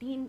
3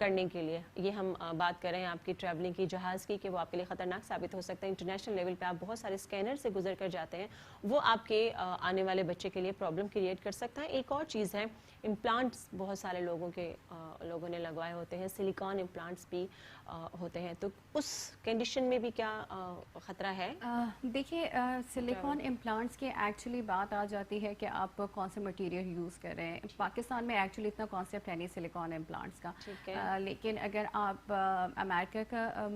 کرنے کے لیے. یہ ہم بات کر رہے ہیں آپ کی ٹریولنگ کی, جہاز کی, کہ وہ آپ کے لیے خطرناک ثابت ہو سکتا ہے. انٹرنیشنل لیول پہ آپ بہت سارے اسکینر سے گزر کر جاتے ہیں, وہ آپ کے آنے والے بچے کے لیے پرابلم کریٹ کر سکتا ہے. ایک اور چیز ہے امپلانٹس, بہت سارے لوگوں نے لگوائے ہوتے ہیں, سلیکان امپلانٹس بھی ہوتے ہیں, تو اس کنڈیشن میں بھی کیا خطرہ ہے؟ دیکھیے سلیکون امپلانٹس کی ایکچولی بات آ جاتی ہے کہ آپ کون سے مٹیریل یوز کر رہے ہیں. پاکستان میں ایکچولی اتنا کانسیپٹ ہے نہیں سلیکون امپلانٹس کا, لیکن اگر آپ امریکہ کا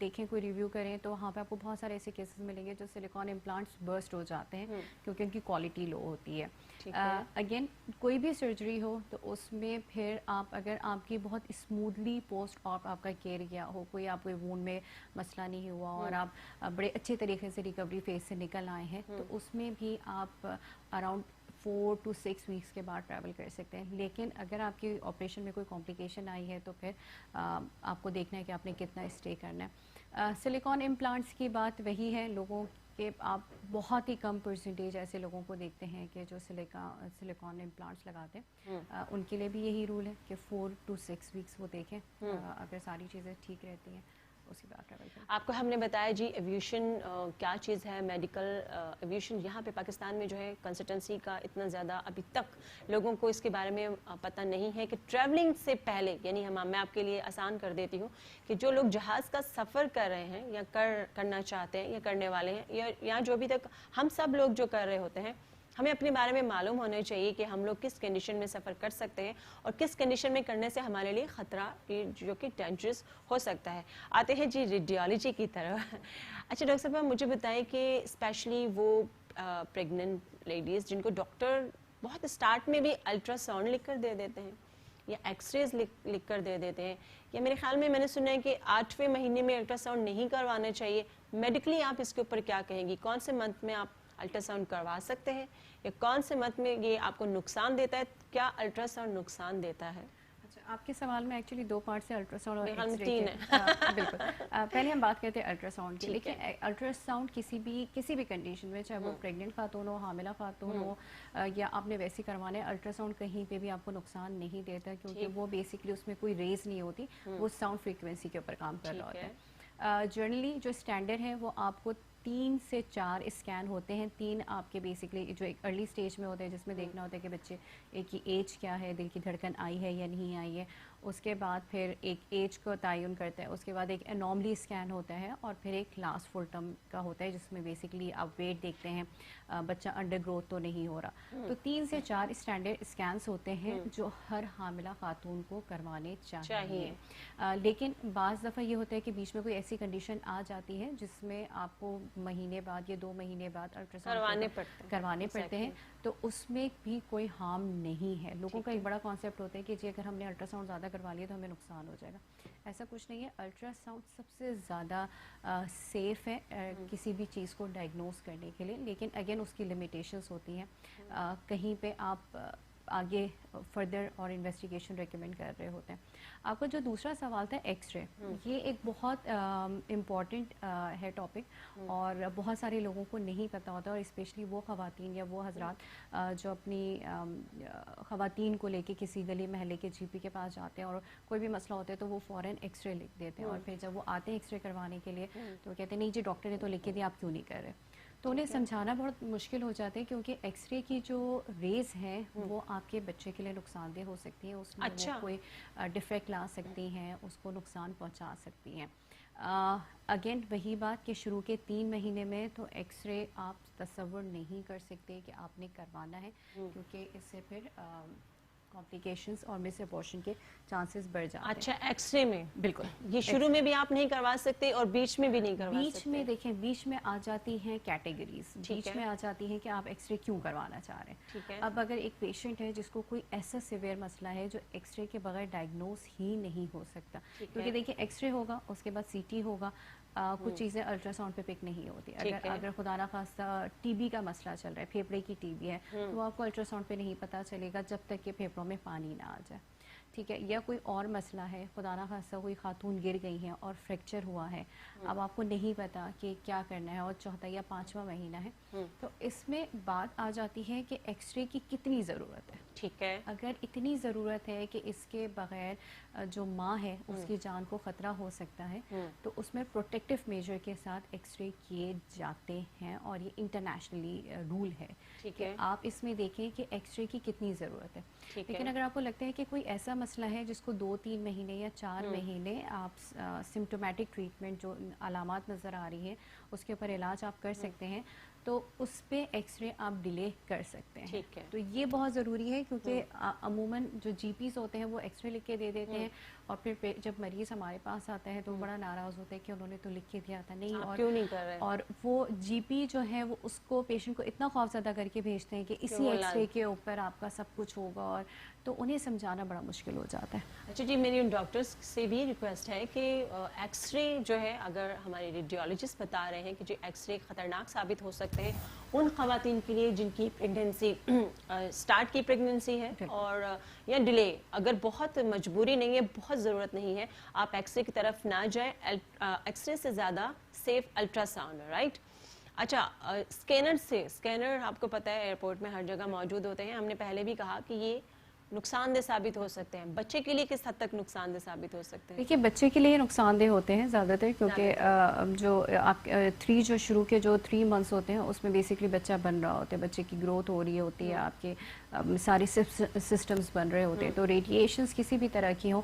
دیکھیں, کوئی ریویو کریں, تو وہاں پہ آپ کو بہت سارے ایسے کیسز ملیں گے جو سلیکون امپلانٹس برسٹ ہو جاتے ہیں کیونکہ ان کی کوالٹی لو ہوتی ہے. اگین کوئی بھی سرجری ہو تو اس میں پھر آپ اگر آپ کی بہت اسموتھلی پوسٹ آپ کا کیئر کیا ہو, کوئی آپ کو وونڈ میں مسئلہ نہیں ہوا اور آپ بڑے اچھے طریقے سے ریکوری فیز سے نکل آئے ہیں, تو اس میں بھی آپ اراؤنڈ 4 to 6 ویکس کے بعد ٹریول کر سکتے ہیں. لیکن اگر آپ کی آپریشن میں کوئی کمپلیکیشن آئی ہے تو پھر آپ کو دیکھنا ہے کہ آپ نے کتنا اسٹے کرنا ہے. سلیکون امپلانٹس کی بات وہی ہے لوگوں کہ آپ بہت ہی کم پرسنٹیج ایسے لوگوں کو دیکھتے ہیں کہ جو سلیکون امپلانٹس لگاتے ہیں. ان کے لیے بھی یہی رول ہے کہ 4 to 6 ویکس وہ دیکھیں, اگر ساری چیزیں ٹھیک رہتی ہیں اسی بات ٹریول کریں. آپ کو ہم نے بتایا جی ایویشن کیا چیز ہے, میڈیکل ایویشن. یہاں پہ پاکستان میں جو ہے کنسلٹنسی کا اتنا زیادہ ابھی تک لوگوں کو اس کے بارے میں پتہ نہیں ہے کہ ٹریولنگ سے پہلے, یعنی میں آپ کے لیے آسان کر دیتی ہوں کہ جو لوگ جہاز کا سفر کر رہے ہیں یا کرنا چاہتے ہیں یا کرنے والے ہیں, یا جو ابھی تک ہم سب لوگ جو کر رہے ہوتے ہیں, ہمیں اپنے بارے میں معلوم ہونا چاہیے کہ ہم لوگ کس کنڈیشن میں سفر کر سکتے ہیں اور کس کنڈیشن میں کرنے سے ہمارے لیے خطرہ جو کہ ڈینجرس ہو سکتا ہے. آتے ہیں جی ریڈیالوجی کی طرف. اچھا ڈاکٹر صاحب مجھے بتائیں کہ اسپیشلی وہ پریگننٹ لیڈیز جن کو ڈاکٹر بہت اسٹارٹ میں بھی الٹرا ساؤنڈ لکھ کر دے دیتے ہیں یا ایکس ریز لکھ کر دے دیتے ہیں, یا میرے خیال میں نے سنا ہے کہ 8ویں مہینے میں الٹرا ساؤنڈ نہیں کروانا چاہیے. میڈیکلی آپ اس کے اوپر کیا کہیں گی؟ کون سے منتھ میں آپ الٹرا ساؤنڈ کروا سکتے ہیں یا کون سے منتھ میں یہ آپ کو نقصان دیتا ہے؟ کیا الٹرا ساؤنڈ نقصان دیتا ہے؟ اچھا, آپ کے سوال میں ایکچولی 2 پارٹ سے الٹرا ساؤنڈ اور میرے ایکس رے تین کے. بالکل, پہلے ہم بات کرتے ہیں الٹرا ساؤنڈ کی. لیکن الٹرا ساؤنڈ کسی بھی کنڈیشن میں, چاہے وہ پریگننٹ خاتون ہو, حاملہ خاتون ہو, یا آپ نے ویسے کروانا ہے, الٹرا ساؤنڈ کہیں پہ بھی آپ کو نقصان نہیں دیتا, کیونکہ وہ بیسکلی اس میں کوئی ریز نہیں ہوتی, وہ ساؤنڈ فریکوینسی کے اوپر کام کر رہا ہوتا ہے. جنرلی جو اسٹینڈرڈ ہے وہ آپ کو 3 سے 4 اسکین ہوتے ہیں. 3 آپ کے بیسکلی جو ایک ارلی اسٹیج میں ہوتے ہیں جس میں دیکھنا ہوتا ہے کہ بچے کی ایج کیا ہے, دل کی دھڑکن آئی ہے یا نہیں آئی ہے. اس کے بعد پھر ایک ایج کو تعین کرتا ہے, اس کے بعد ایک انوملی اسکین ہوتا ہے, اور پھر ایک لاسٹ فل ٹرم کا ہوتا ہے جس میں بیسکلی آپ ویٹ دیکھتے ہیں بچہ انڈر گروتھ تو نہیں ہو رہا. تو 3 سے 4 اسٹینڈرڈ اسکینس ہوتے ہیں جو ہر حاملہ خاتون کو کروانے چاہیے. لیکن بعض دفعہ یہ ہوتا ہے کہ بیچ میں کوئی ایسی کنڈیشن آ جاتی ہے جس میں آپ کو مہینے بعد یا 2 مہینے بعد الٹرا ساؤنڈ کروانے پڑتے ہیں, تو اس میں بھی کوئی ہارم نہیں ہے. لوگوں کا ایک بڑا کانسیپٹ ہوتا ہے کہ جی اگر ہم نے الٹرا ساؤنڈ زیادہ کروا لیا تو ہمیں نقصان ہو جائے گا. ایسا کچھ نہیں ہے. الٹرا ساؤنڈ سب سے زیادہ سیف ہے کسی بھی چیز کو ڈائگنوز کرنے کے لیے, لیکن اگین اس کی لمیٹیشنس ہوتی ہیں. کہیں پہ آپ آگے فردر اور انویسٹیگیشن ریکمینڈ کر رہے ہوتے ہیں. آپ کا جو دوسرا سوال تھا ایکس رے, یہ ایک بہت امپورٹنٹ ہے ٹاپک, اور بہت سارے لوگوں کو نہیں پتہ ہوتا, اور اسپیشلی وہ خواتین یا وہ حضرات جو اپنی خواتین کو لے کے کسی گلی محلے کے جی پی کے پاس جاتے ہیں اور کوئی بھی مسئلہ ہوتا ہے تو وہ فوراً ایکس رے لکھ دیتے ہیں, اور پھر جب وہ آتے ہیں ایکس رے کروانے کے لیے تو وہ کہتے ہیں نہیں جی ڈاکٹر نے تو لکھ کے دیا, آپ کیوں نہیں کر رہے. تو انہیں سمجھانا بہت مشکل ہو جاتا ہے, کیونکہ ایکس رے کی جو ریز ہیں وہ آپ کے بچے کے لیے نقصان دہ ہو سکتی ہیں, اس میں وہ کوئی ڈیفیکٹ لا سکتی ہیں, اس کو نقصان پہنچا سکتی ہیں. اگین وہی بات کہ شروع کے 3 مہینے میں تو ایکس رے آپ تصور نہیں کر سکتے کہ آپ نے کروانا ہے, کیونکہ اس سے پھر کمپلیکیشنز اور مس ابارشن کے چانسز بڑھ جاتے ہیں. اچھا, ایکس رے میں بالکل یہ شروع میں بھی آپ نہیں کروا سکتے اور بیچ میں بھی نہیں کروا سکتے؟ بیچ میں دیکھیں, بیچ میں آ جاتی ہیں کیٹیگریز, بیچ میں آ جاتی ہیں کہ آپ ایکس رے کیوں کروانا چاہ رہے ہیں. اب اگر ایک پیشنٹ ہے جس کو کوئی ایسا سیویئر مسئلہ ہے جو ایکس رے کے بغیر ڈائگنوز ہی نہیں ہو سکتا, کیونکہ دیکھیں ایکس رے ہوگا, اس کے بعد سی ٹی ہوگا, کچھ چیزیں الٹرا ساؤنڈ پہ پک نہیں ہوتی. اگر خدا نہ خواستہ ٹی بی کا مسئلہ چل رہا ہے, پھیپھڑے کی ٹی بی ہے, تو آپ کو الٹرا ساؤنڈ پہ نہیں پتہ چلے گا جب تک کہ پھیپھڑوں میں پانی نہ آ جائے. ٹھیک ہے, یا کوئی اور مسئلہ ہے, خدا نہ خواستہ کوئی خاتون گر گئی ہیں اور فریکچر ہوا ہے, اب آپ کو نہیں پتا کہ کیا کرنا ہے اور 4تھا یا 5واں مہینہ ہے, تو اس میں بات آ جاتی ہے کہ ایکس رے کی کتنی ضرورت ہے. ٹھیک ہے. اگر اتنی ضرورت ہے کہ اس کے بغیر جو ماں ہے اس کی جان کو خطرہ ہو سکتا ہے, تو اس میں پروٹیکٹیو میجر کے ساتھ ایکس رے کیے جاتے ہیں, اور یہ انٹرنیشنلی رول ہے کہ آپ اس میں دیکھیں کہ ایکس رے کی کتنی ضرورت ہے. لیکن اگر آپ کو لگتا ہے کہ کوئی ایسا مسئلہ ہے جس کو 2-3 مہینے یا 4 مہینے آپ سمٹومیٹک ٹریٹمنٹ جو علامات نظر آ رہی ہے اس کے اوپر علاج آپ کر سکتے ہیں, تو اس پہ ایکس رے آپ ڈیلے کر سکتے ہیں. تو یہ بہت ضروری ہے, کیونکہ عموماً جو جی پیز ہوتے ہیں وہ ایکس رے لکھ کے دے دیتے ہیں, اور پھر جب مریض ہمارے پاس آتا ہے تو بڑا ناراض ہوتا ہے کہ انہوں نے تو لکھ کے دیا تھا نہیں, اور کیوں نہیں کر رہے, اور وہ جی پی جو ہے وہ اس کو پیشنٹ کو اتنا خوف زدہ کر کے بھیجتے ہیں کہ اسی ایکس رے کے اوپر آپ کا سب کچھ ہوگا, اور تو انہیں سمجھانا بڑا مشکل ہو جاتا ہے. اچھا جی, میری ان ڈاکٹرز سے بھی ریکویسٹ ہے کہ ایکس رے جو ہے, اگر ہمارے ریڈیولوجسٹ بتا رہے ہیں کہ جو ایکس رے خطرناک ثابت ہو سکتے ہیں ان خواتین کے لیے جن کی پریگننسی سٹارٹ کی پریگننسی ہے اور یا ڈیلے, اگر بہت مجبوری نہیں ہے, بہت ضرورت نہیں ہے, آپ ایکس رے کی طرف نہ جائیں. ایکس رے سے زیادہ سیف الٹرا ساؤنڈ ہے, رائٹ. اچھا, اسکینر سے, اسکینر آپ کو پتہ ہے ایئرپورٹ میں ہر جگہ موجود ہوتے ہیں. ہم نے پہلے بھی کہا کہ یہ نقصان دہ ثابت ہو سکتے ہیں. بچے کے لیے کس حد تک نقصان دہ ثابت ہو سکتے ہیں؟ دیکھیے بچے کے لیے نقصان دہ ہوتے ہیں زیادہ تر, کیونکہ جو آپ 3 جو شروع کے جو 3 منتھس ہوتے ہیں اس میں بیسکلی بچہ بن رہا ہوتا ہے, بچے کی گروتھ ہو رہی ہوتی ہے, آپ کے سارے سسٹمز بن رہے ہوتے ہیں. تو ریڈیشنز کسی بھی طرح کی ہوں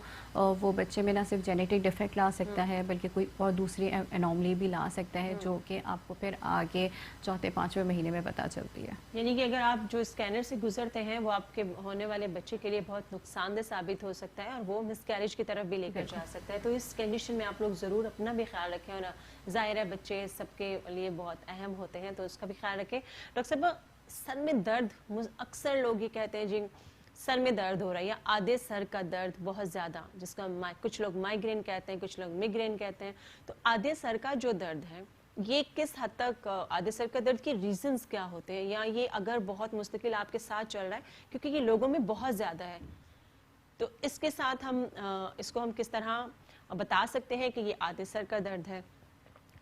وہ بچے میں نہ صرف جینیٹک ڈیفیکٹ لا سکتا ہے بلکہ کوئی اور دوسری انوملی بھی لا سکتا ہے, جو کہ آپ کو پھر آگے 4-5ویں مہینے میں پتہ چلتی ہے. یعنی کہ اگر آپ جو اسکینر سے گزرتے ہیں وہ آپ کے ہونے والے بچے کے لیے بہت نقصان دہ ثابت ہو سکتا ہے, اور وہ مس کیریج کی طرف بھی لے کر جا سکتا ہے. تو اس کنڈیشن میں آپ لوگ ضرور اپنا بھی خیال رکھیں, اور ظاہر ہے بچے سب کے لیے بہت اہم ہوتے ہیں, تو اس کا بھی خیال رکھیں. ڈاکٹر صاحب, سر میں درد, اکثر لوگ یہ کہتے ہیں جی سر میں درد ہو رہا ہے, یا آدھے سر کا درد بہت زیادہ, جس کا کچھ لوگ مائیگرین کہتے ہیں, کچھ لوگ میگرین کہتے ہیں. تو آدھے سر کا جو درد ہے یہ کس حد تک, آدھے سر کا درد کے ریزنز کیا ہوتے ہیں, یا یہ اگر بہت مستقل آپ کے ساتھ چل رہا ہے, کیونکہ یہ لوگوں میں بہت زیادہ ہے, تو اس کے ساتھ اس کو ہم کس طرح بتا سکتے ہیں کہ یہ آدھے سر کا درد ہے,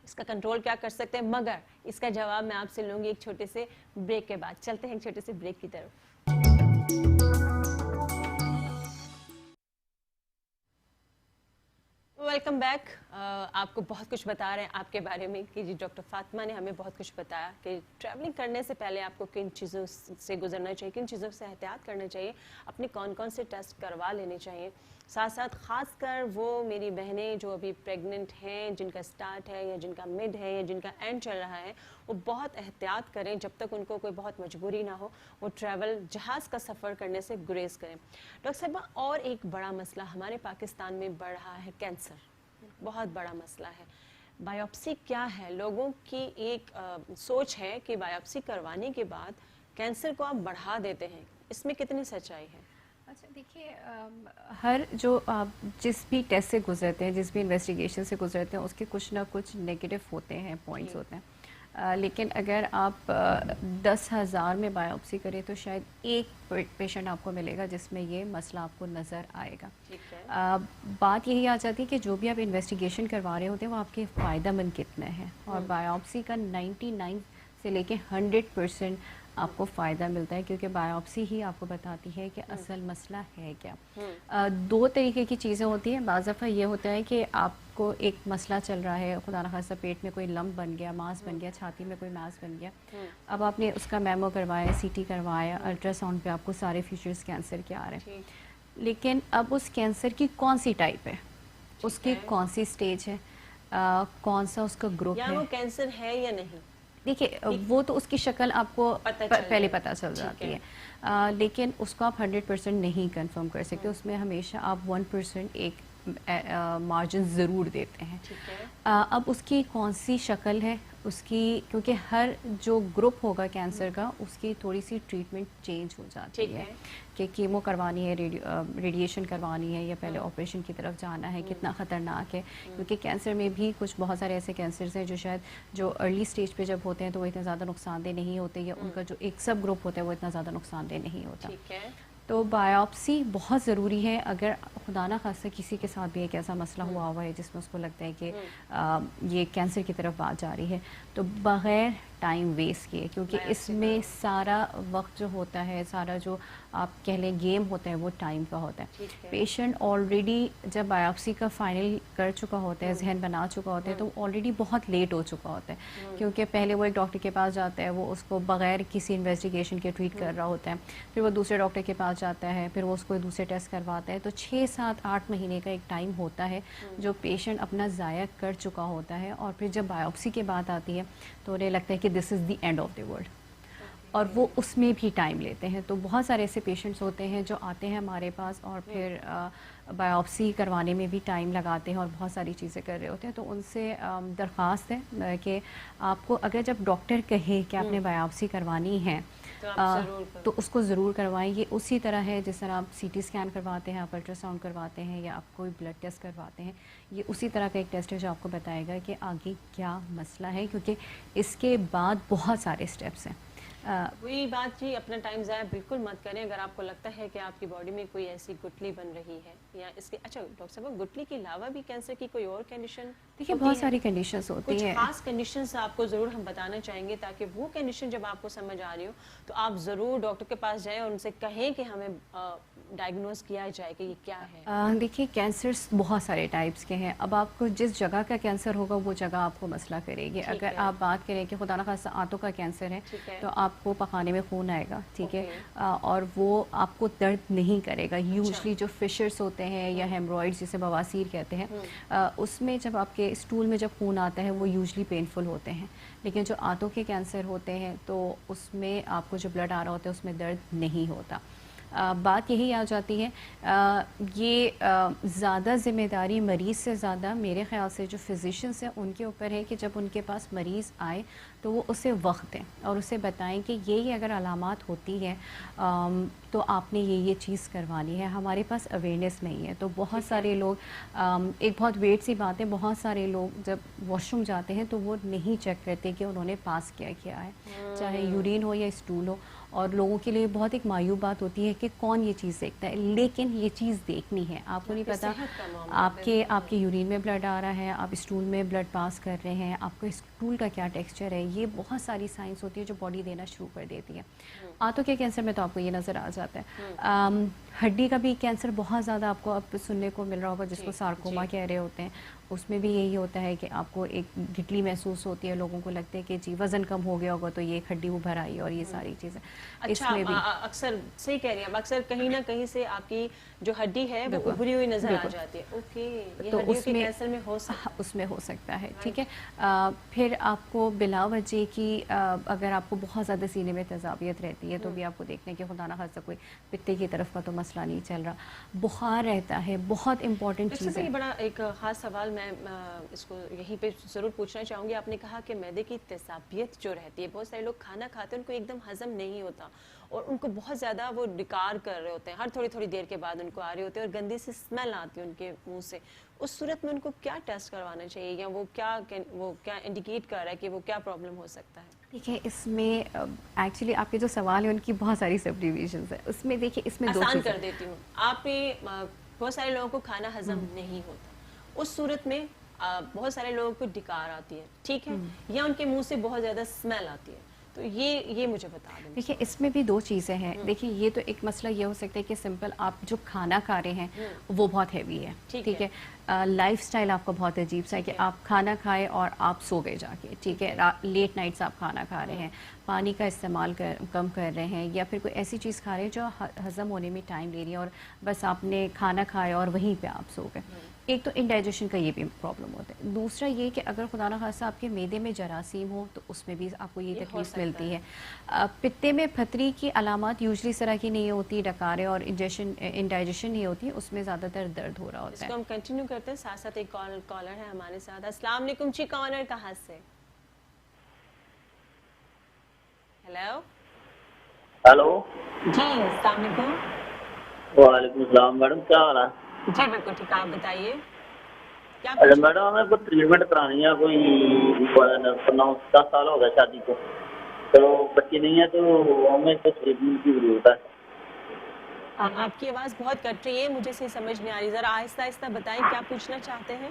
اس کا کنٹرول کیا کر سکتے ہیں؟ مگر اس کا جواب میں آپ سے لوں گی ایک چھوٹے سے بریک کے بعد. چلتے ہیں ایک چھوٹے سے بریک کی طرف. Welcome back. آپ کو بہت کچھ بتا رہے ہیں آپ کے بارے میں کہ جی ڈاکٹر فاطمہ نے ہمیں بہت کچھ بتایا کہ ٹریولنگ کرنے سے پہلے آپ کو کن چیزوں سے گزرنا چاہیے, کن چیزوں سے احتیاط کرنا چاہیے, اپنے کون کون سے ٹیسٹ کروا لینے چاہیے. ساتھ ساتھ خاص کر وہ میری بہنیں جو ابھی پریگننٹ ہیں, جن کا سٹارٹ ہے یا جن کا مڈ ہے یا جن کا اینڈ چل رہا ہے, وہ بہت احتیاط کریں. جب تک ان کو کوئی بہت مجبوری نہ ہو وہ ٹریول, جہاز کا سفر کرنے سے گریز کریں. ڈاکٹر صاحبہ, اور ایک بڑا مسئلہ ہمارے پاکستان میں بڑھ رہا ہے, کینسر. بہت بڑا مسئلہ ہے. بایوپسی کیا ہے؟ لوگوں کی ایک سوچ ہے کہ بایوپسی کروانے کے بعد کینسر کو آپ بڑھا دیتے ہیں, اس میں کتنی سچائی ہے؟ اچھا دیکھیے, ہر جو آپ جس بھی ٹیسٹ سے گزرتے ہیں, جس بھی انویسٹیگیشن سے گزرتے ہیں, اس کے کچھ نہ کچھ نیگیٹو ہوتے ہیں, پوائنٹس ہوتے ہیں. لیکن اگر آپ 10,000 میں بایوپسی کریں تو شاید ایک پیشنٹ آپ کو ملے گا جس میں یہ مسئلہ آپ کو نظر آئے گا. بات یہی آ جاتی ہے کہ جو بھی آپ انویسٹیگیشن کروا رہے ہوتے ہیں وہ آپ کے فائدہ مند کتنے ہیں, اور بایوپسی کا 99 سے لے کے 100% آپ کو فائدہ ملتا ہے, کیونکہ بایوپسی ہی آپ کو بتاتی ہے کہ اصل مسئلہ ہے کیا. 2 طریقے کی چیزیں ہوتی ہیں. بعض دفعہ یہ ہوتا ہے کہ آپ کو ایک مسئلہ چل رہا ہے, خدا نخواستہ پیٹ میں کوئی لمپ بن گیا, ماس بن گیا, چھاتی میں کوئی ماس بن گیا, اب آپ نے اس کا میمو کروایا, سی ٹی کروایا, الٹرا ساؤنڈ پہ آپ کو سارے فیچرز کینسر کے آ رہے ہیں, لیکن اب اس کینسر کی کون سی ٹائپ ہے, اس کی کون سی سٹیج ہے, کون سا اس کا گروپ ہے, وہ کینسر ہے یا نہیں. دیکھیے وہ تو اس کی شکل آپ کو پہلے پتہ چل جاتی ہے, لیکن اس کو آپ 100% نہیں کنفرم کر سکتے. اس میں ہمیشہ آپ 1% ایک مارجن ضرور دیتے ہیں. اب اس کی کون سی شکل ہے اس کی, کیونکہ ہر جو گروپ ہوگا کینسر کا اس کی تھوڑی سی ٹریٹمنٹ چینج ہو جاتی ہے, کہ کیمو کروانی ہے, ریڈیشن کروانی ہے, یا پہلے آپریشن کی طرف جانا ہے, کتنا خطرناک ہے. کیونکہ کینسر میں بھی کچھ بہت سارے ایسے کینسرز ہیں جو شاید جو ارلی سٹیج پہ جب ہوتے ہیں تو وہ اتنے زیادہ نقصان دہ نہیں ہوتے, یا ان کا جو ایک سب گروپ ہوتا ہے وہ اتنا زیادہ نقصان دہ نہیں ہوتا. تو بایوپسی بہت ضروری ہے. اگر خدا نہ خاصہ کسی کے ساتھ بھی ایک ایسا مسئلہ ہوا ہے جس میں اس کو لگتا ہے کہ یہ کینسر کی طرف بات جا رہی ہے, تو بغیر ٹائم ویسٹ کیے, کیونکہ اس میں سارا وقت جو ہوتا ہے, سارا جو آپ کہہ لیں گیم ہوتا ہے, وہ ٹائم کا ہوتا ہے. پیشنٹ آلریڈی جب بایوپسی کا فائنل کر چکا ہوتا ہے, ذہن بنا چکا ہوتا ہے, تو آلریڈی بہت لیٹ ہو چکا ہوتا ہے, کیونکہ پہلے وہ ایک ڈاکٹر کے پاس جاتا ہے, وہ اس کو بغیر کسی انویسٹیگیشن کے ٹریٹ کر رہا ہوتا ہے, پھر وہ دوسرے ڈاکٹر کے پاس جاتا ہے, پھر وہ اس کو دوسرے ٹیسٹ کرواتا ہے. تو 6 7 8 مہینے کا ایک ٹائم ہوتا ہے جو پیشنٹ اپنا ضائع کر چکا ہوتا ہے, اور پھر جب بایوپسی کی بات آتی ہے تو انہیں لگتا ہے کہ this is the end of the world, اور وہ اس میں بھی ٹائم لیتے ہیں. تو بہت سارے ایسے پیشنٹس ہوتے ہیں جو آتے ہیں ہمارے پاس اور پھر بایوپسی کروانے میں بھی ٹائم لگاتے ہیں اور بہت ساری چیزیں کر رہے ہوتے ہیں. تو ان سے درخواست ہے کہ آپ کو اگر جب ڈاکٹر کہے کہ آپ نے بایوپسی کروانی ہے تو اس کو ضرور کروائیں. یہ اسی طرح ہے جس طرح آپ سی ٹی اسکین کرواتے ہیں, آپ الٹرا ساؤنڈ کرواتے ہیں, یا آپ کوئی بلڈ ٹیسٹ کرواتے ہیں, یہ اسی طرح کا ایک ٹیسٹ ہے جو آپ کو بتائے گا کہ آگے کیا مسئلہ ہے, کیونکہ اس کے بعد بہت سارے اسٹیپس ہیں. وہی بات جی, اپنا ٹائم ضائع بالکل مت کریں. اگر آپ کو لگتا ہے کہ آپ کی باڈی میں کوئی ایسی گٹلی بن رہی ہے یا اس کے, اچھا ڈاکٹر صاحب گٹلی کے علاوہ بھی کینسر کی کوئی اور کنڈیشن؟ دیکھیے بہت ساری کنڈیشنز ہوتی کچھ ہیں, خاص کنڈیشنز آپ کو ضرور ہم بتانا چاہیں گے, تاکہ وہ کنڈیشن جب آپ کو سمجھ آ رہی ہو تو آپ ضرور ڈاکٹر کے پاس جائیں اور ان سے کہیں کہ ہمیں ڈائگنوز کیا جائے کہ یہ کیا ہے. دیکھیے کینسرز بہت سارے ٹائپس کے ہیں. اب آپ کو جس جگہ کا کینسر ہوگا وہ جگہ آپ کو مسئلہ کرے گی. اگر آپ بات کریں کہ خدا نخواستہ آنتوں کا کینسر ہے تو آپ کو پخانے میں خون آئے گا, ٹھیک ہے, اور وہ آپ کو درد نہیں کرے گا. یوزلی جو فشرز ہوتے ہیں یا ہیمرائڈز جسے بواسیر کہتے ہیں, اس میں جب آپ کے اسٹول میں جب خون آتا ہے وہ یوزلی پینفل ہوتے ہیں. لیکن جو آنتوں کے کینسر ہوتے ہیں تو اس میں آپ کو جو بلڈ آ رہا ہوتا ہے اس میں درد نہیں ہوتا. بات یہی آ جاتی ہے, یہ زیادہ ذمہ داری مریض سے زیادہ میرے خیال سے جو فزیشنس ہیں ان کے اوپر ہے کہ جب ان کے پاس مریض آئے تو وہ اسے وقت دیں اور اسے بتائیں کہ یہ اگر علامات ہوتی ہیں تو آپ نے یہ چیز کروانی ہے. ہمارے پاس اویئرنیس نہیں ہے, تو بہت سارے لوگ, ایک بہت ویٹ سی بات ہے, بہت سارے لوگ جب واش روم جاتے ہیں تو وہ نہیں چیک کرتے کہ انہوں نے پاس کیا ہے, چاہے یورین ہو یا اسٹول ہو. اور لوگوں کے لیے بہت ایک مایوب بات ہوتی ہے کہ کون یہ چیز دیکھتا ہے, لیکن یہ چیز دیکھنی ہے. آپ کو نہیں پتا آپ کے یورین میں بلڈ آ رہا ہے, آپ اسٹول میں بلڈ پاس کر رہے ہیں, آپ کو اسٹول کا کیا ٹیکسچر ہے, یہ بہت ساری سائنس ہوتی ہے جو باڈی دینا شروع کر دیتی ہے. آنتوں کے کینسر میں تو آپ کو یہ نظر آ جاتا ہے. ہڈی کا بھی کینسر بہت زیادہ آپ کو اب سننے کو مل رہا ہوگا جس کو سارکوما کہہ رہے ہوتے ہیں. اس میں بھی یہی ہوتا ہے کہ آپ کو ایک گٹلی محسوس ہوتی ہے, لوگوں کو لگتا ہے کہ جی وزن کم ہو گیا ہوگا تو یہ ہڈی ابھر آئی اور یہ ساری چیزیں. اچھا, اکثر صحیح کہہ رہی ہیں, اب اکثر کہیں نہ کہیں سے آپ کی جو ہڈی ہے وہ ابھری ہوئی نظر آ جاتی ہے. اوکے, یہ ہڈیوں کے کینسر میں ہو سکتا ہے, اس میں ہو سکتا ہے, ٹھیک ہے. پھر آپ کو بلا وجہ کی اگر آپ کو بہت زیادہ سینے میں تیزابیت رہتی ہے تو بھی آپ کو دیکھنا ہے کہ خدا نہ خاصہ کوئی پتے کی طرف کا تو مسئلہ نہیں چل رہا. بخار رہتا ہے, بہت امپورٹنٹ چیز ہے. یہ بڑا ایک خاص سوال میں اس کو یہیں پہ ضرور پوچھنا چاہوں گی. آپ نے کہا کہ معدے کی تیزابیت جو رہتی ہے, بہت سارے لوگ کھانا کھاتے ہیں ان کو ایک دم ہضم نہیں ہوتا اور ان کو بہت زیادہ وہ ڈکار کر رہے ہوتے ہیں, ہر تھوڑی دیر کے بعد ان کو آ رہے ہوتے ہیں اور گندی سی اسمیل آتی ہے ان کے منہ سے. اس صورت میں ان کو کیا ٹیسٹ کروانا چاہیے, یا وہ کیا انڈیکیٹ کر رہا ہے کہ وہ کیا پرابلم ہو سکتا ہے؟ ٹھیک ہے, اس میں ایکچولی آپ کے جو سوال ہیں ان کی بہت ساری سب ڈویژنس ہیں. اس میں دیکھیے, اس میں دو آسان چیزیں کر دیتی ہوں. آپ نے بہت سارے لوگوں کو کھانا ہضم نہیں ہوتا, اس صورت میں بہت سارے لوگوں کو ڈکار آتی ہے, ٹھیک ہے, یا ان کے منہ سے بہت زیادہ اسمیل آتی ہے, تو یہ مجھے بتا دیں. دیکھیے اس میں بھی دو چیزیں ہیں. دیکھیے یہ تو ایک مسئلہ یہ ہو سکتا ہے کہ سمپل آپ جو کھانا کھا رہے ہیں وہ بہت ہیوی ہے, ٹھیک ہے. لائف سٹائل آپ کا بہت عجیب سا ہے کہ آپ کھانا کھائے اور آپ سو گئے جا کے, ٹھیک ہے, لیٹ نائٹس آپ کھانا کھا رہے ہیں, پانی کا استعمال کم کر رہے ہیں, یا پھر کوئی ایسی چیز کھا رہے ہیں جو ہضم ہونے میں ٹائم لے رہی ہے اور بس آپ نے کھانا کھایا اور وہیں پہ آپ سو گئے. ایک تو انڈائجیشن کا یہ بھی پرابلم ہوتا ہے. دوسرا یہ کہ اگر خدا نہ خاصہ آپ کے معدے میں جراثیم ہو تو اس میں بھی آپ کو یہ تکلیف ملتی ہے. پتے میں پتھری کی علامات یوزلی اس طرح کی نہیں ہوتی, ڈکارے اور انڈائجیشن نہیں ہوتی, اس میں زیادہ تر درد ہو رہا ہوتا ہے. اس کو ہم کنٹینیو کرتے ہیں, ساتھ ساتھ ایک کالر ہے ہمارے ساتھ. السلام علیکم جی, کالر کہاں سے؟ ہیلو ہیلو, جی السلام علیکم. وعلیکم السلام میڈم, کیا حال ہے؟ جی بالکل ٹھیک, آپ بتائیے کیا اچھا میڈم, ہمیں کوئی ٹریٹمنٹ کرانی ہے, کوئی 9-10 سال ہو گیا شادی کو, تو بچی نہیں ہے, تو ہمیں کچھ ٹریٹمنٹ کی ضرورت ہے. آپ کی آواز بہت کٹ رہی ہے, مجھے صحیح سمجھ نہیں آ رہی, ذرا آہستہ آہستہ بتائیں کیا پوچھنا چاہتے ہیں.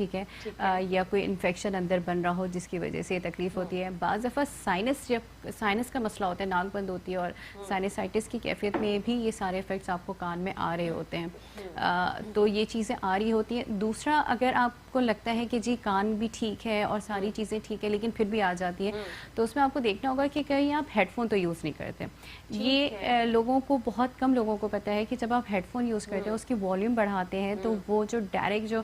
ٹھیک ہے, یا کوئی انفیکشن اندر بن رہا ہو جس کی وجہ سے یہ تکلیف ہوتی ہے. بعض دفعہ سائنس کا مسئلہ ہوتا ہے, ناک بند ہوتی ہے, اور سائنسائٹس کی کیفیت میں بھی یہ سارے افیکٹس آپ کو کان میں آ رہے ہوتے ہیں. تو یہ چیزیں آ رہی ہوتی ہیں. دوسرا, اگر آپ کو لگتا ہے کہ جی کان بھی ٹھیک ہے اور ساری چیزیں ٹھیک ہے لیکن پھر بھی آ جاتی ہے, تو اس میں آپ کو دیکھنا ہوگا کہ کہیں آپ ہیڈ فون تو یوز نہیں کرتے. یہ لوگوں کو, بہت کم لوگوں کو پتہ ہے کہ جب آپ ہیڈ فون یوز کرتے ہیں اس کی والیوم بڑھاتے ہیں تو وہ جو ڈائریکٹ جو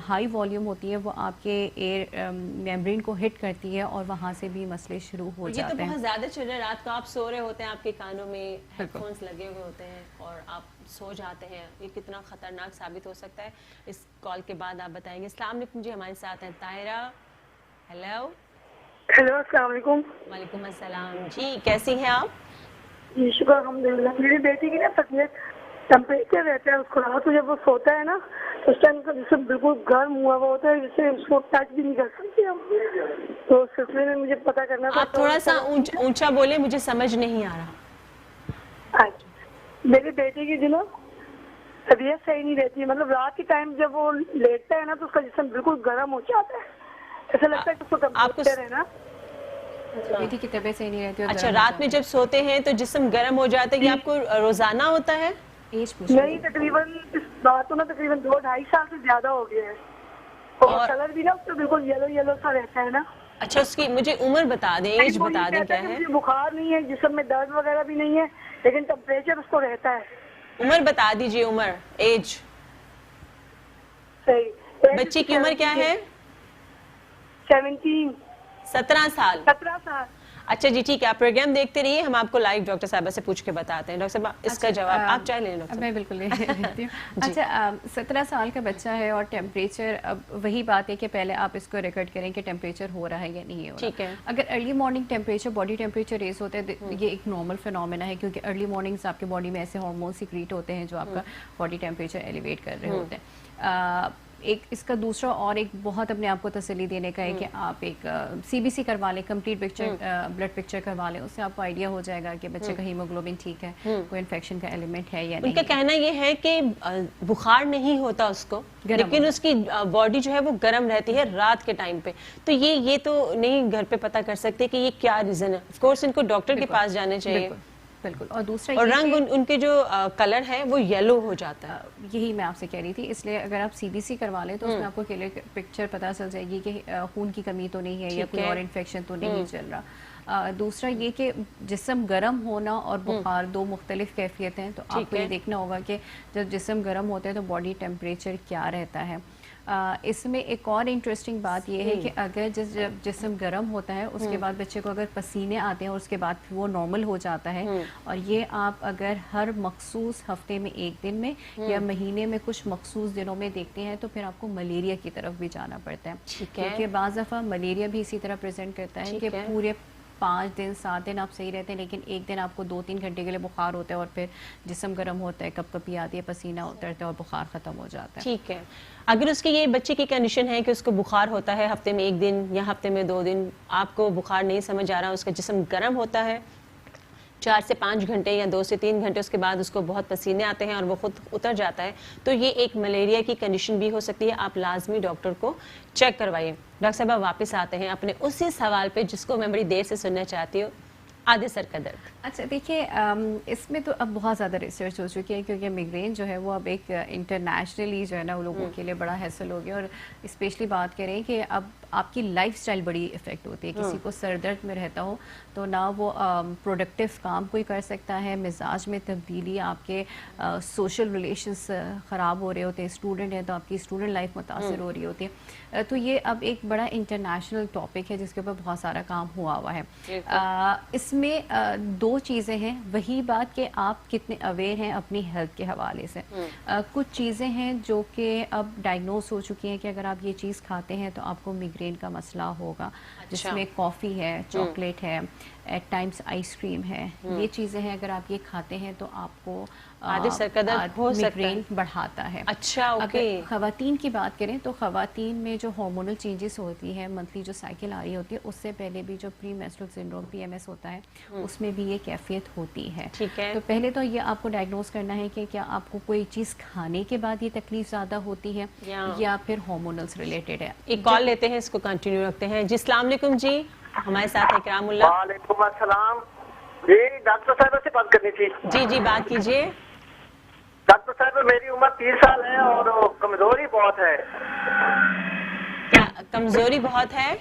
ہائی والیوم ہوتی ہے وہ آپ کے ایئر میمبرین کو ہٹ کرتی ہے اور وہاں سے بھی مسئلے شروع ہو جاتے ہیں. یہ تو بہت زیادہ چل رہا ہے. رات کو آپ سو رہے ہوتے ہیں, آپ کے کانوں میں ہیڈ فونس لگے ہوئے ہوتے ہیں اور آپ سو جاتے ہیں. یہ کتنا خطرناک ثابت ہو سکتا ہے, اس کال کے بعد آپ بتائیں گے. السلام علیکم جی, ہمارے ساتھ ہیں طاہرہ. ہیلو. ہیلو, السلام علیکم. وعلیکم السلام جی, کیسی ہیں آپ؟ جی شکر الحمدللہ. میری بیٹی کی نا طبیعت ٹمپریچر رہتا ہے اس کو, رات کو جب وہ سوتا ہے نا تو اس ٹائم کا جسم بالکل گرم ہوا ہوا ہوتا ہے, جسے اس کو ٹچ بھی نہیں کر سکتے ہم. تو اس سلسلے میں مجھے پتہ کرنا تھا. آپ تھوڑا سا اونچا بولیں, مجھے سمجھ نہیں آ رہا. میری بیٹی کی جو نا طبیعت صحیح نہیں رہتی ہے, مطلب رات کے ٹائم جب وہ لیٹتا ہے نا تو اس کا جسم بالکل گرم ہو جاتا ہے, ایسا لگتا ہے کہ اس کو ٹمپریچر ہے نا. بیٹی کی طبیعت صحیح نہیں رہتی. اچھا, رات میں جب سوتے ہیں تو جسم گرم ہو جاتا ہے, یہ آپ کو روزانہ ہوتا ہے؟ نہیں, تقریباً اس بات کو نا تقریباً 2-2.5 سال سے زیادہ ہو گیا ہے. اور کلر بھی نا اس کا بالکل یلو یلو سا رہتا ہے نا. اچھا, اس کی مجھے عمر بتا دیں, ایج بتا دیں کیا ہے. مجھے بخار نہیں ہے, جسم میں درد وغیرہ بھی نہیں ہے, لیکن ٹمپریچر اس کو رہتا ہے. عمر بتا دیجیے, عمر, ایج. صحیح. بچی کی عمر کیا ہے؟ 17 سال. 17 سال. اچھا جی, ٹھیک ہے, آپ پروگرام دیکھتے رہیے, ہم آپ کو لائیو ڈاکٹر صاحبہ سے پوچھ کے بتاتے ہیں. ڈاکٹر صاحب اس کا جواب آپ چاہے لیں. میں بالکل لے لیتی ہوں. اچھا, 17 سال کا بچہ ہے اور ٹیمپریچر, اب وہی بات ہے کہ پہلے آپ اس کو ریکارڈ کریں کہ ٹیمپریچر ہو رہا ہے یا نہیں ہو رہا. ٹھیک ہے. اگر early morning temperature, body temperature raise ہوتا ہے, یہ ایک نارمل فینومینا ہے, کیونکہ ارلی مارننگز آپ کے باڈی میں ایسے ہارمون سیکریٹ ہوتے ہیں جو آپ کا باڈی ٹیمپریچر ایلیویٹ کر رہے ہوتے ہیں. ایک اس کا دوسرا اور ایک بہت اپنے آپ کو تسلی دینے کا ہے کہ آپ ایک سی بی سی کروا لیں, کمپلیٹ پکچر, بلڈ پکچر کروا لیں. اس سے آپ کو آئیڈیا ہو جائے گا کہ بچے کا ہیموگلوبن ٹھیک ہے, کوئی انفیکشن کا ایلیمنٹ ہے یا نہیں. ان کا کہنا یہ ہے کہ بخار نہیں ہوتا اس کو, لیکن اس کی باڈی جو ہے وہ گرم رہتی ہے رات کے ٹائم پہ. تو یہ تو نہیں گھر پہ پتہ کر سکتے کہ یہ کیا ریزن ہے. آف کورس ان کو ڈاکٹر کے پاس جانا چاہیے. بالکل. اور دوسرا, اور رنگ ان کے جو کلر ہے وہ یلو ہو جاتا ہے. یہی میں آپ سے کہہ رہی تھی, اس لیے اگر آپ سی بی سی کروا لیں تو اس میں آپ کو کلیئر پکچر پتہ چل جائے گی کہ خون کی کمی تو نہیں ہے یا کوئی اور انفیکشن تو نہیں چل رہا. دوسرا یہ کہ جسم گرم ہونا اور بخار دو مختلف کیفیت ہیں, تو آپ کو یہ دیکھنا ہوگا کہ جب جسم گرم ہوتا ہے تو باڈی ٹیمپریچر کیا رہتا ہے. اس میں ایک اور انٹرسٹنگ بات یہ ہے کہ اگر جب جسم گرم ہوتا ہے اس کے بعد بچے کو اگر پسینے آتے ہیں اور اس کے بعد وہ نارمل ہو جاتا ہے, اور یہ آپ اگر ہر مخصوص ہفتے میں ایک دن میں یا مہینے میں کچھ مخصوص دنوں میں دیکھتے ہیں تو پھر آپ کو ملیریا کی طرف بھی جانا پڑتا ہے. کیونکہ بعض دفعہ ملیریا بھی اسی طرح پریزنٹ کرتا ہے کہ پورے 5 دن 7 دن آپ صحیح رہتے ہیں, لیکن ایک دن آپ کو 2-3 گھنٹے کے لیے بخار ہوتا ہے اور پھر جسم گرم ہوتا ہے, کپ کپی آتی ہے, پسینہ اترتا ہے اور بخار ختم ہو جاتا ہے. ٹھیک ہے. اگر اس کی یہ بچے کی کنڈیشن ہے کہ اس کو بخار ہوتا ہے ہفتے میں 1 دن یا ہفتے میں 2 دن, آپ کو بخار نہیں سمجھ آ رہا, اس کا جسم گرم ہوتا ہے 4 سے 5 گھنٹے یا 2 سے 3 گھنٹے, اس کے بعد اس کو بہت پسینے آتے ہیں اور وہ خود اتر جاتا ہے, تو یہ ایک ملیریا کی کنڈیشن بھی ہو سکتی ہے. آپ لازمی ڈاکٹر کو چیک کروائیے. ڈاکٹر صاحب واپس آتے ہیں اپنے اسی سوال پہ جس کو میں بڑی دیر سے سننا چاہتی ہوں, آدھے سر کا درد. اچھا دیکھیے, اس میں تو اب بہت زیادہ ریسرچ ہو چکی ہے, کیونکہ میگرین جو ہے وہ اب ایک انٹرنیشنلی جو ہے نا لوگوں کے لیے بڑا حاصل ہو گیا. اور اسپیشلی بات کریں کہ اب آپ کی لائف سٹائل بڑی افیکٹ ہوتی ہے. کسی کو سر درد میں رہتا ہو تو نہ وہ پروڈکٹیو کام کوئی کر سکتا ہے, مزاج میں تبدیلی, آپ کے سوشل ریلیشنس خراب ہو رہے ہوتے ہیں, اسٹوڈنٹ ہیں تو آپ کی اسٹوڈنٹ لائف متاثر ہو رہی ہوتی ہے. تو یہ اب ایک بڑا انٹرنیشنل ٹاپک ہے جس کے اوپر بہت سارا کام ہوا ہے. اس میں 2 چیزیں ہیں. وہی بات کہ آپ کتنے اویئر ہیں اپنی ہیلتھ کے حوالے سے. کچھ چیزیں ہیں جو کہ اب ڈائگنوز ہو چکی ہیں کہ اگر آپ یہ چیز کھاتے ہیں تو آپ کو میگرین کا مسئلہ ہوگا, جس میں کافی ہے, چاکلیٹ ہے, ایٹ ٹائمس آئس کریم ہے, یہ چیزیں ہیں اگر آپ یہ کھاتے ہیں تو آپ کو آدھے سر کا درد ہو سکتا ہے, migraine بڑھاتا ہے. اچھا اوکے. اگر خواتین کی بات کریں تو خواتین میں جو ہارمونل چینجز ہوتی ہے, منتھلی جو سائیکل آ رہی ہوتی ہے, اس سے پہلے بھی جو پری میسٹرل سنڈروم PMS ہوتا ہے اس میں بھی یہ کیفیت ہوتی ہے. ٹھیک ہے. تو پہلے تو یہ آپ کو ڈائگنوز کرنا ہے کہ کیا آپ کو کوئی چیز کھانے کے بعد یہ تکلیف زیادہ ہوتی ہے یا پھر ہارمونلز ریلیٹڈ ہے. ایک کال لیتے ہیں, اس کو کنٹینیو رکھتے ہیں. جی السلام علیکم جی, ہمارے ساتھ ہے کرام اللہ. وعلیکم السلام جی, ڈاکٹر صاحبہ سے بات کرنی تھی. جی جی بات کیجیے. ڈاکٹر صاحب میری عمر 30 سال ہے اور کمزوری بہت ہے. کیا کمزوری بہت ہے؟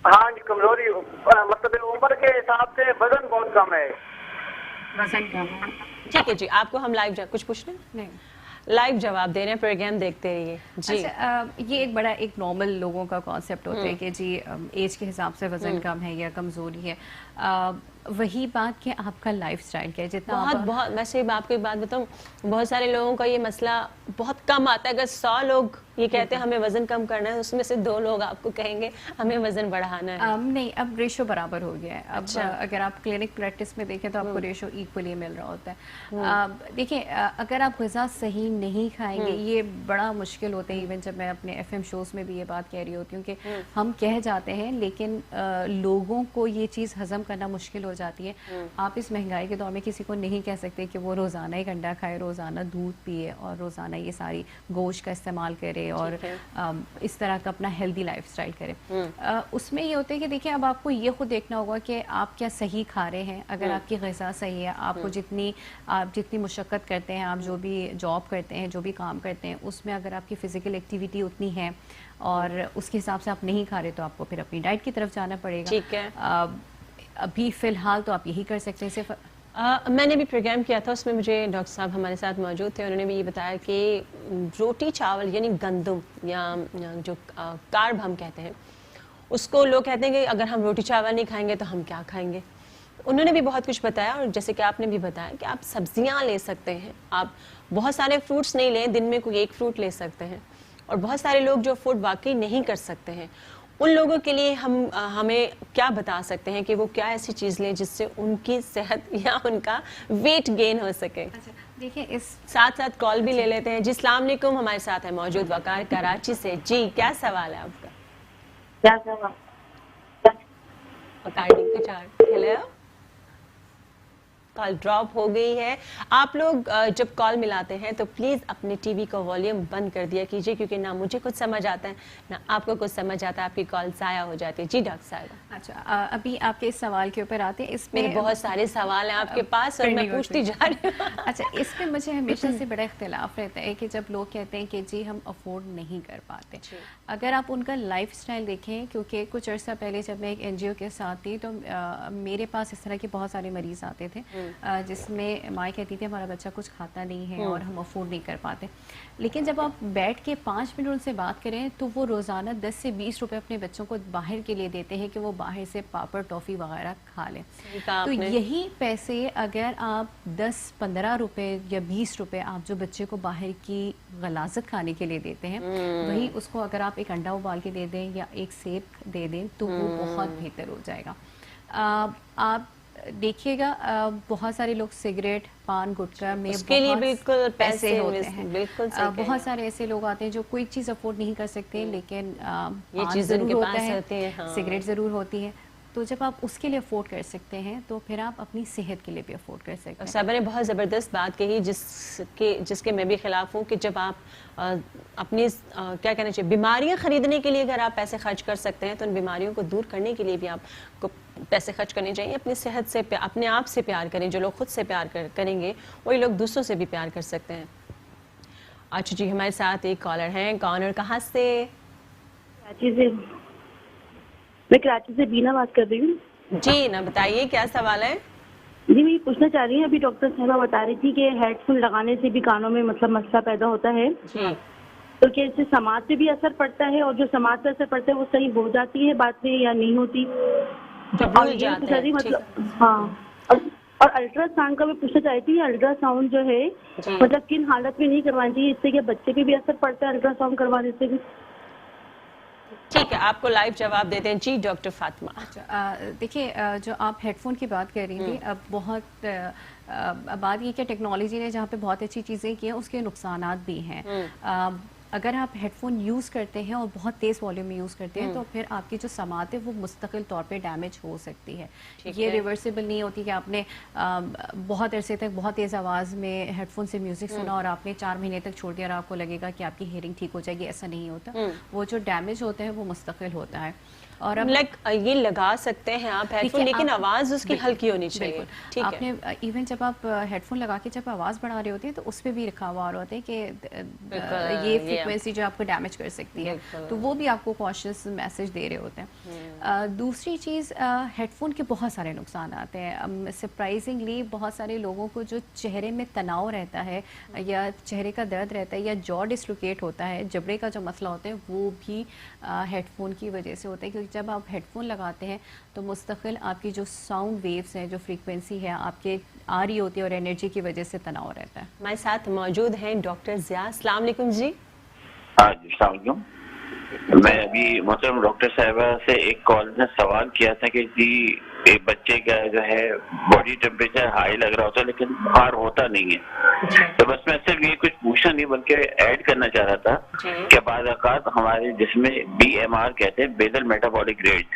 ہاں جی کمزوری, مطلب عمر کے حساب سے وزن بہت کم ہے. وزن کم ہے. ٹھیک ہے جی, آپ کو ہم لائیو کچھ پوچھنا نہیں, لائیو جواب دے رہے ہیں, پروگرام دیکھتے رہیے. جی اچھا, یہ ایک بڑا ایک نارمل لوگوں کا کانسیپٹ ہوتا ہے کہ جی ایج کے حساب سے وزن کم ہے یا کمزوری ہے. وہی بات کہ آپ کا لائف سٹائل کیا ہے, جتنا بہت میں صرف آپ کو ایک بات بتاؤں, بہت سارے لوگوں کا یہ مسئلہ بہت کم آتا ہے. اگر 100 لوگ یہ کہتے ہیں ہمیں وزن کم کرنا ہے, اس میں سے 2 لوگ آپ کو کہیں گے ہمیں وزن بڑھانا ہے. نہیں, اب ریشو برابر ہو گیا ہے. اب اگر آپ کلینک پریکٹس میں دیکھیں تو آپ کو ریشو ایکولی مل رہا ہوتا ہے. دیکھیں, اگر آپ غذا صحیح نہیں کھائیں گے, یہ بڑا مشکل ہوتا ہے. ایون جب میں اپنے FM شوز میں بھی یہ بات کہہ رہی ہوتی ہوں کہ ہم کہہ جاتے ہیں لیکن لوگوں کو یہ چیز ہضم کرنا مشکل ہو جاتی ہے. آپ اس مہنگائی کے دور میں کسی کو نہیں کہہ سکتے کہ وہ روزانہ ایک انڈا کھائے, روزانہ دودھ پیے اور روزانہ یہ ساری گوشت کا استعمال کرے اور اس طرح کا اپنا ہیلدی لائف سٹائل کرے. اس میں یہ ہوتا ہے کہ دیکھیں, اب آپ کو یہ خود دیکھنا ہوگا کہ آپ کیا صحیح کھا رہے ہیں. اگر آپ کی غذا صحیح ہے, آپ کو جتنی مشقت کرتے ہیں, آپ جو بھی جاب کرتے ہیں, جو بھی کام کرتے ہیں, اس میں اگر آپ کی فزیکل ایکٹیویٹی اتنی ہے اور اس کے حساب سے آپ نہیں کھا رہے تو آپ کو پھر اپنی ڈائٹ کی طرف جانا پڑے گا. ٹھیک ہے. ابھی فی الحال تو آپ یہی کر سکتے ہیں. صرف میں نے بھی پروگرام کیا تھا, اس میں مجھے ڈاکٹر صاحب ہمارے ساتھ موجود تھے, انہوں نے بھی یہ بتایا کہ روٹی چاول یعنی گندم یا جو کارب ہم کہتے ہیں, اس کو لوگ کہتے ہیں کہ اگر ہم روٹی چاول نہیں کھائیں گے تو ہم کیا کھائیں گے. انہوں نے بھی بہت کچھ بتایا, اور جیسے کہ آپ نے بھی بتایا کہ آپ سبزیاں لے سکتے ہیں, آپ بہت سارے فروٹس نہیں لیں, دن میں کوئی ایک فروٹ لے سکتے ہیں. اور بہت سارے لوگ جو فوڈ واقعی نہیں کر سکتے ہیں, ان لوگوں کے لیے ہمیں کیا بتا سکتے ہیں کہ وہ کیا ایسی چیز لیں جس سے ان کی صحت یا ان کا ویٹ گین ہو سکے. دیکھیں, اس ساتھ ساتھ کال بھی لے لیتے ہیں. جی السلام علیکم, ہمارے ساتھ ہے موجود وقار کراچی سے. جی کیا سوال ہے آپ کا؟ کیا سوال؟ ہیلو, کال ڈراپ ہو گئی ہے. آپ لوگ جب کال ملاتے ہیں تو پلیز اپنے ٹی وی کا والیوم بند کر دیا کیجیے, کیونکہ نہ مجھے کچھ سمجھ آتا ہے نہ آپ کو کچھ سمجھ آتا ہے, آپ کی کال ضائع ہو جاتی ہے. جی ڈاکٹر صاحب. اچھا, ابھی آپ کے اس سوال کے اوپر آتے ہیں. اس میں میرے بہت سارے سوال ہیں آپ کے پاس اور میں پوچھتی جا رہی ہوں. اچھا, اس میں مجھے ہمیشہ سے بڑا اختلاف رہتا ہے کہ جب لوگ کہتے ہیں کہ جی ہم افورڈ نہیں کر پاتے. اگر آپ ان کا لائف سٹائل دیکھیں, کیونکہ کچھ عرصہ پہلے جب میں ایک NGO کے ساتھ تھی تو میرے پاس اس طرح کے بہت سارے مریض آتے تھے جس میں ماں کہتی تھی ہمارا بچہ کچھ کھاتا نہیں ہے اور ہم افورڈ نہیں کر پاتے. لیکن جب آپ بیٹھ کے 5 منٹ ان سے بات کریں تو وہ روزانہ 10 سے 20 روپے اپنے بچوں کو باہر کے لیے دیتے ہیں کہ وہ باہر سے پاپڑ ٹافی وغیرہ کھا لیں. تو یہی پیسے اگر آپ 10-15 روپے یا 20 روپے آپ جو بچے کو باہر کی غلاظت کھانے کے لیے دیتے ہیں, وہی اس کو اگر آپ ایک انڈا ابال کے دے دیں یا ایک سیب دے دیں تو وہ بہت بہتر ہو جائے گا. آپ دیکھیے گا بہت سارے لوگ سگریٹ, پان, گٹکا میں اس کے لیے بالکل پیسے ہوتے ہیں. بالکل بہت سارے ایسے لوگ آتے ہیں جو کوئی چیز افورڈ نہیں کر سکتے لیکن یہ چیز ضرور ہوتا ہے, سگریٹ ضرور ہوتی ہے. تو جب آپ اس کے لیے افورڈ کر سکتے ہیں تو پھر آپ اپنی صحت کے لیے بھی افورڈ کر سکتے ہیں. صاحبہ نے بہت زبردست بات کہی جس کے میں بھی خلاف ہوں کہ جب آپ اپنی کیا کہنا چاہیے بیماریاں خریدنے کے لیے اگر آپ پیسے خرچ کر سکتے ہیں تو ان بیماریوں کو دور کرنے کے لیے بھی آپ کو پیسے خرچ کرنے چاہیے. اپنی صحت سے, اپنے آپ سے پیار کریں. جو لوگ خود سے پیار کریں گے وہی لوگ دوسروں سے بھی پیار کر سکتے ہیں. اچھا جی, ہمارے ساتھ ایک کالر ہیں. کالر کہاں سے؟ کراچی سے. میں کراچی سے بینا بات کر رہی ہوں. جی نا, بتائیے کیا سوال ہے؟ جی میں یہ پوچھنا چاہ رہی ہوں, ابھی ڈاکٹر صاحبہ بتا رہی تھی کہ ہیڈ فون لگانے سے بھی کانوں میں مطلب مسئلہ پیدا ہوتا ہے. جی, تو کیا اس سے سماعت پہ بھی اثر پڑتا ہے, اور جو سماعت پہ اثر پڑتا ہے وہ صحیح ہو جاتی ہے بات میں یا نہیں ہوتی؟ مطلب ہاں, اور الٹرا ساؤنڈ کا میں پوچھنا چاہتی تھی, الٹرا ساؤنڈ جو ہے مطلب کن حالت میں نہیں کروانی چاہیے, اس سے کہ بچے پہ بھی اثر پڑتا ہے الٹرا ساؤنڈ کروانے سے بھی؟ ٹھیک ہے, آپ کو لائیو جواب دیتے ہیں. جی ڈاکٹر فاطمہ. دیکھیے جو آپ ہیڈ فون کی بات کر رہی تھی, اب بہت بات یہ کہ ٹیکنالوجی نے جہاں پہ بہت اچھی چیزیں کی ہیں اس کے نقصانات بھی ہیں. اگر آپ ہیڈ فون یوز کرتے ہیں اور بہت تیز والیوم میں یوز کرتے ہیں تو پھر آپ کی جو سماعت ہے وہ مستقل طور پہ ڈیمیج ہو سکتی ہے. یہ ریورسیبل نہیں ہوتی کہ آپ نے بہت عرصے تک بہت تیز آواز میں ہیڈ فون سے میوزک سنا اور آپ نے 4 مہینے تک چھوڑ دیا اور آپ کو لگے گا کہ آپ کی ہیئرنگ ٹھیک ہو جائے گی. ایسا نہیں ہوتا. وہ جو ڈیمیج ہوتا ہے وہ مستقل ہوتا ہے. اور اب یہ لگا سکتے ہیں آپ ہیڈ فون, لیکن آواز اس کی ہلکی ہونی چاہیے. ٹھیک آپ ہے. نے ایون جب آپ ہیڈ فون لگا کے جب آواز بڑھا رہے ہوتے ہیں تو اس پہ بھی لکھا ہوا ہوتا ہے کہ یہ فریکوینسی جو آپ کو ڈیمیج کر سکتی ہے, تو وہ بھی آپ کو کاشس میسج دے رہے ہوتے ہیں. دوسری چیز, ہیڈ فون کے بہت سارے نقصانات ہیں. سرپرائزنگلی بہت سارے لوگوں کو جو چہرے میں تناؤ رہتا ہے یا چہرے کا درد رہتا ہے یا جو ڈسلوکیٹ ہوتا ہے, جبڑے کا جو مسئلہ ہوتا ہے, وہ بھی ہیڈ فون کی وجہ سے ہوتا ہے. کیونکہ جب آپ ہیڈ فون لگاتے ہیں تو مستقل آپ کی جو ساؤنڈ ویوز ہیں, جو فریکوینسی ہے آپ کے آ رہی ہوتی ہے اور انرجی کی وجہ سے تناؤ رہتا ہے. ہمارے ساتھ موجود ہیں ڈاکٹر ضیاء. السلام علیکم جی. ہاں جی السلام علیکم. میں ابھی محترم ڈاکٹر صاحبہ سے ایک کال میں سوال کیا تھا کہ جی ایک بچے کا جو ہے باڈی ٹیمپریچر ہائی لگ رہا ہوتا ہے لیکن بخار ہوتا نہیں ہے, تو بس میں صرف یہ کچھ پوچھنا نہیں بلکہ ایڈ کرنا چاہ رہا تھا کہ بعض اوقات ہمارے جسم میں BMR کہتے ہیں, بیزل میٹابولک ریٹ,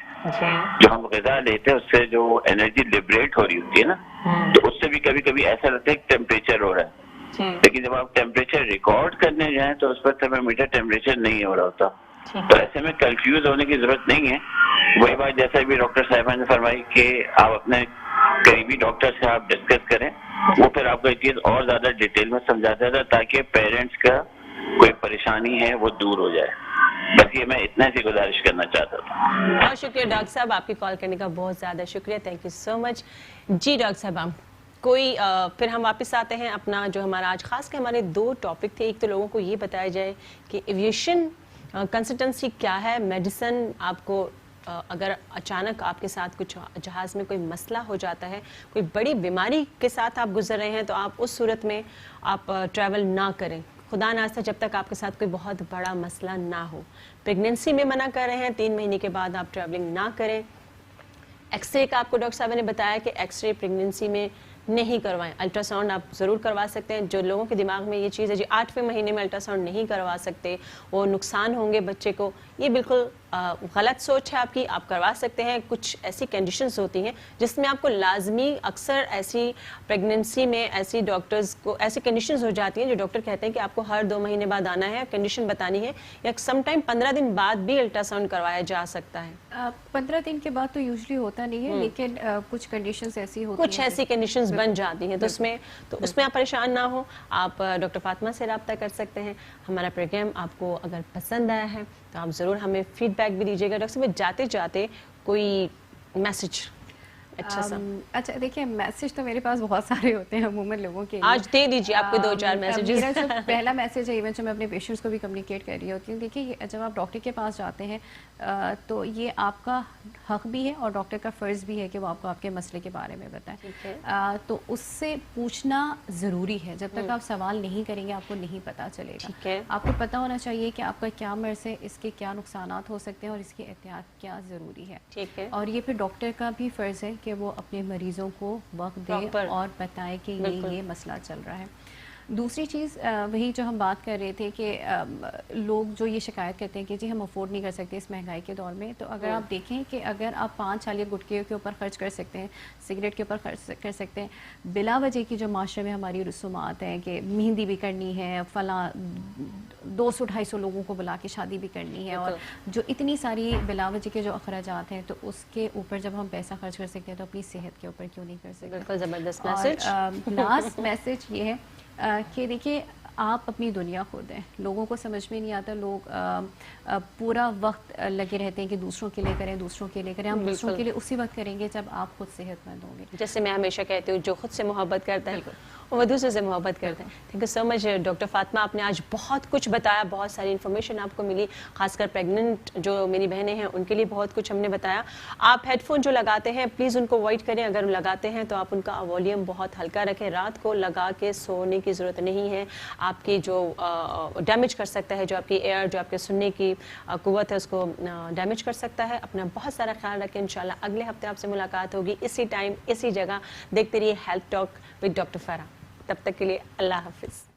جو ہم غذا لیتے ہیں اس سے جو انرجی لبریٹ ہو رہی ہوتی ہے نا, تو اس سے بھی کبھی کبھی ایسا لگتا ہے کہ ٹیمپریچر ہو رہا ہے, لیکن جب آپ ٹیمپریچر ریکارڈ کرنے جائیں تو اس پر تھرمامیٹر ٹیمپریچر نہیں ہو رہا ہوتا. تو ایسے میں کنفیوز ہونے کی ضرورت نہیں ہے. وہی بات جیسا بھی ڈاکٹر صاحبہ نے فرمائی کہ آپ اپنے قریبی ڈاکٹر سے آپ ڈسکس کریں, وہ پھر آپ کو یہ چیز اور زیادہ ڈیٹیل میں سمجھاتا تھا تاکہ پیرنٹس کا کوئی پریشانی ہے وہ دور ہو جائے. بس یہ میں اتنا سی گزارش کرنا چاہتا تھا. بہت شکریہ ڈاکٹر صاحب, آپ کی کال کرنے کا بہت زیادہ شکریہ. Thank you so much. جی ڈاکٹر صاحب, کوئی پھر ہم واپس آتے ہیں اپنا جو ہمارا آج خاص کے ہمارے 2 ٹاپک تھے. ایک تو لوگوں کو یہ بتایا جائے کہ ایویشن کنسلٹنسی کیا ہے, میڈیسن آپ کو اگر اچانک آپ کے ساتھ کچھ جہاز میں کوئی مسئلہ ہو جاتا ہے, کوئی بڑی بیماری کے ساتھ آپ گزر رہے ہیں, تو آپ اس صورت میں آپ ٹریول نہ کریں. خدا ناخواستہ جب تک آپ کے ساتھ کوئی بہت بڑا مسئلہ نہ ہو. پریگننسی میں منع کر رہے ہیں, 3 مہینے کے بعد آپ ٹریولنگ نہ کریں. ایکس رے کا آپ کو ڈاکٹر صاحب نے بتایا کہ ایکس رے پریگننسی میں نہیں کروائیں. الٹرا ساؤنڈ آپ ضرور کروا سکتے ہیں. جو لوگوں کے دماغ میں یہ چیز ہے جی 8ویں مہینے میں الٹرا ساؤنڈ نہیں کروا سکتے, وہ نقصان ہوں گے بچے کو, یہ بالکل غلط سوچ ہے آپ کی. آپ کروا سکتے ہیں. کچھ ایسی کنڈیشنز ہوتی ہیں جس میں آپ کو لازمی, اکثر ایسی پریگننسی میں ایسی ڈاکٹرز کو ایسی کنڈیشنز ہو جاتی ہیں جو ڈاکٹر کہتے ہیں کہ آپ کو ہر 2 مہینے بعد آنا ہے, کنڈیشن بتانی ہے, یا سم ٹائم 15 دن بعد بھی الٹرا ساؤنڈ کروایا جا سکتا ہے. 15 دن کے بعد تو یوزلی ہوتا نہیں ہے, لیکن کچھ کنڈیشنز ایسی ہوتی ہیں, کچھ ایسی کنڈیشنز بن جاتی ہیں, تو اس میں آپ پریشان نہ ہو. آپ ڈاکٹر فاطمہ سے رابطہ کر سکتے ہیں. ہمارا پروگرام آپ کو اگر پسند آیا ہے تو آپ ضرور ہمیں فیڈ بیک بھی دیجیے گا. ڈاکٹر صاحب جاتے جاتے کوئی میسج اچھا دیکھیے, میسج تو میرے پاس بہت سارے ہوتے ہیں عموماً لوگوں کے. آج دے دیجیے آپ کو 2-4 میسیجز. میرا جو پہلا میسج ہے, ایون جو میں اپنے پیشنٹس کو بھی کمیونیکیٹ کر رہی ہوتی ہوں, دیکھیے جب آپ ڈاکٹر کے پاس جاتے ہیں تو یہ آپ کا حق بھی ہے اور ڈاکٹر کا فرض بھی ہے کہ وہ آپ کو آپ کے مسئلے کے بارے میں بتائیں. تو اس سے پوچھنا ضروری ہے. جب تک آپ سوال نہیں کریں گے آپ کو نہیں پتہ چلے گا. آپ کو پتہ ہونا چاہیے کہ آپ کا کیا مرض ہے, اس کے کیا نقصانات ہو سکتے ہیں اور اس کی احتیاط کیا ضروری ہے. اور یہ پھر ڈاکٹر کا بھی فرض ہے کہ وہ اپنے مریضوں کو وقت دے اور بتائے کہ یہ مسئلہ چل رہا ہے. دوسری چیز وہی جو ہم بات کر رہے تھے کہ لوگ جو یہ شکایت کرتے ہیں کہ جی ہم افورڈ نہیں کر سکتے اس مہنگائی کے دور میں, تو اگر آپ دیکھیں کہ اگر آپ 5 چھالیے گٹکے کے اوپر خرچ کر سکتے ہیں, سگریٹ کے اوپر خرچ کر سکتے ہیں, بلا وجہ کی جو معاشرے میں ہماری رسومات ہیں کہ مہندی بھی کرنی ہے, فلاں 200-250 لوگوں کو بلا کے شادی بھی کرنی ہے, اور جو اتنی ساری بلا وجہ کے جو اخراجات ہیں, تو اس کے اوپر جب ہم پیسہ خرچ کر سکتے ہیں تو اپنی صحت کے اوپر کیوں نہیں کر سکتے. بالکل زبردست میسج. لاسٹ میسج یہ ہے کہ دیکھیے آپ اپنی دنیا خود ہیں. لوگوں کو سمجھ میں نہیں آتا, لوگ پورا وقت لگے رہتے ہیں کہ دوسروں کے لیے کریں, دوسروں کے لیے کریں. ہم دوسروں کے لیے اسی وقت کریں گے جب آپ خود صحت مند ہوں گے. جیسے میں ہمیشہ کہتی ہوں, جو خود سے محبت کرتا ہے وہ دوسرے سے محبت کرتے ہیں. Thank you so much doctor Fatima, آپ نے آج بہت کچھ بتایا, بہت ساری انفارمیشن آپ کو ملی, خاص کر پریگننٹ جو میری بہنیں ہیں ان کے لیے بہت کچھ ہم نے بتایا. آپ ہیڈ فون جو لگاتے ہیں پلیز ان کو اوائڈ کریں. اگر لگاتے ہیں تو آپ ان کا والیوم بہت ہلکا رکھیں. رات کو لگا کے سونے کی ضرورت نہیں ہے. آپ آپ کی جو ڈیمیج کر سکتا ہے, جو آپ کی ایئر, جو آپ کے سننے کی قوت ہے اس کو ڈیمیج کر سکتا ہے. اپنا بہت سارا خیال رکھیں. انشاءاللہ اگلے ہفتے آپ سے ملاقات ہوگی اسی ٹائم اسی جگہ. دیکھتے رہیے ہیلتھ ٹاک وتھ ڈاکٹر فرح. تب تک کے لیے اللہ حافظ.